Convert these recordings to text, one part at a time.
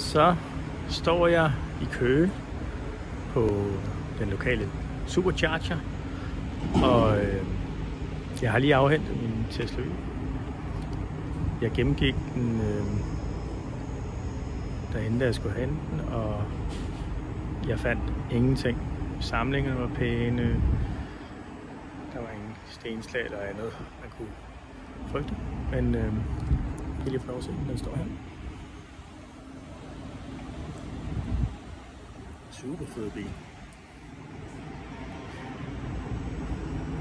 Så står jeg i Køge på den lokale Supercharger, og jeg har lige afhentet min Tesla Y. Jeg gennemgik den derinde, da jeg skulle hente den, og jeg fandt ingenting. Samlingerne var pæne, der var ingen stenslag eller andet, man kunne frygte, men jeg kan lige få lov at se, den står her. Super fed bil.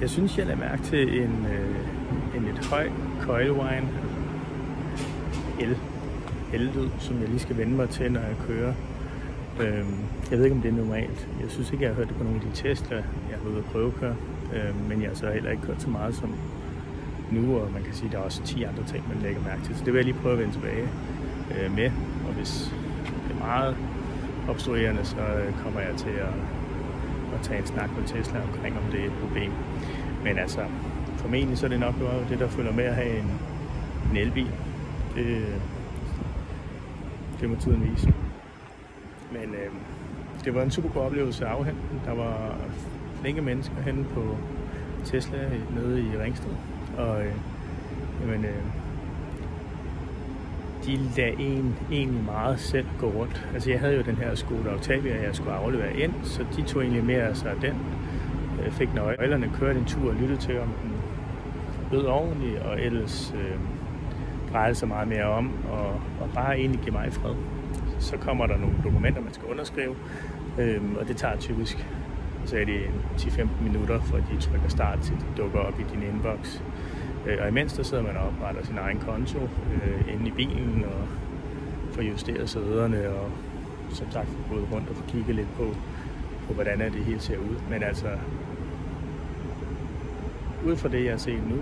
Jeg synes, jeg lader mærke til en lidt høj coilwine el-lyd, som jeg lige skal vende mig til, når jeg kører. Jeg ved ikke, om det er normalt. Jeg synes ikke, jeg har hørt det på nogle af de Tesla, jeg har været ude at prøvekøre. Men jeg har så heller ikke kørt så meget som nu, og man kan sige, at der er også 10 andre ting, man lægger mærke til. Så det vil jeg lige prøve at vende tilbage med. Og hvis det er meget obstruerende, så kommer jeg til at tage en snak med Tesla omkring, om det er et problem. Men altså, formentlig så er det nok det, der følger med at have en elbil. Det må tiden vise. Men det var en super god oplevelse at afhente. Der var flinke mennesker henne på Tesla nede i Ringsted. Og de lader egentlig meget selv gå rundt. Altså jeg havde jo den her Skoda Octavia, jeg skulle aflevere ind, så de tog egentlig mere af sig af den. Jeg fik nøglerne, kørte en tur og lyttede til, om den lød ordentligt, og ellers drejede sig meget mere om, og bare egentlig give mig fred. Så kommer der nogle dokumenter, man skal underskrive, og det tager typisk, så er det 10-15 minutter, fra de trykker start til de dukker op i din inbox. Og imens der sidder man og opretter sin egen konto inde i bilen og får justeret sæderne og som sagt får gået rundt og får kigget lidt på hvordan det hele ser ud. Men altså, ud fra det jeg har set nu,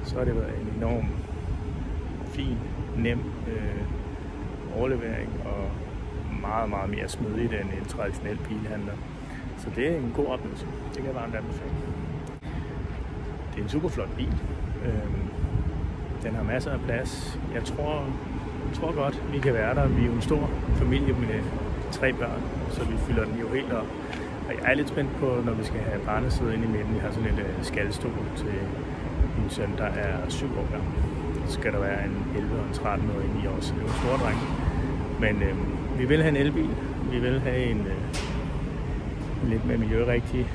så har det været en enorm fin, nem overlevering og meget, meget mere smidigt end en traditionel bilhandler. Så det er en god oplevelse. Det kan jeg varmt anbefale. Det er en super flot bil. Den har masser af plads. Jeg tror godt, vi kan være der. Vi er jo en stor familie med 3 børn, så vi fylder den jo helt op. Og jeg er lidt spændt på, når vi skal have barnesæde ind i midten. Vi har sådan et skaldstol til min søn, der er 7 år gammel. Så skal der være en 11 og en 13-årig i år, så det er jo en stor dreng. Men vi vil have en elbil. Vi vil have en lidt mere miljørigtig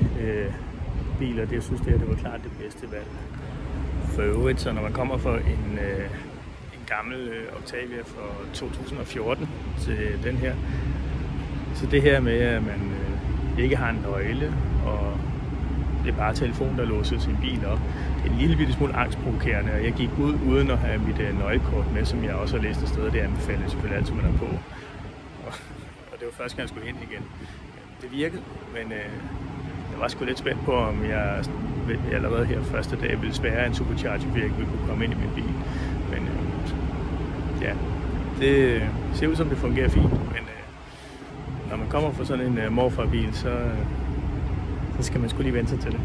bil, og det, jeg synes, det var klart det bedste valg. For øvrigt, så når man kommer fra en gammel Octavia fra 2014 til den her, så det her med, at man ikke har en nøgle, og det er bare telefonen, der låser sin bil op, det er en lille bitte smule angstprovokerende, og jeg gik ud uden at have mit nøglekort med, som jeg også har læst et sted, det anbefaler selvfølgelig altid, man er på. Og det var første gang, jeg skulle ind igen. Det virkede, men jeg var sgu lidt spændt på, om jeg allerede her første dag ville spærre en Supercharger, for jeg ikke ville kunne komme ind i min bil. Men ja, det ser ud som det fungerer fint, men når man kommer fra sådan en morfarbil, så skal man sgu lige vente sig til det.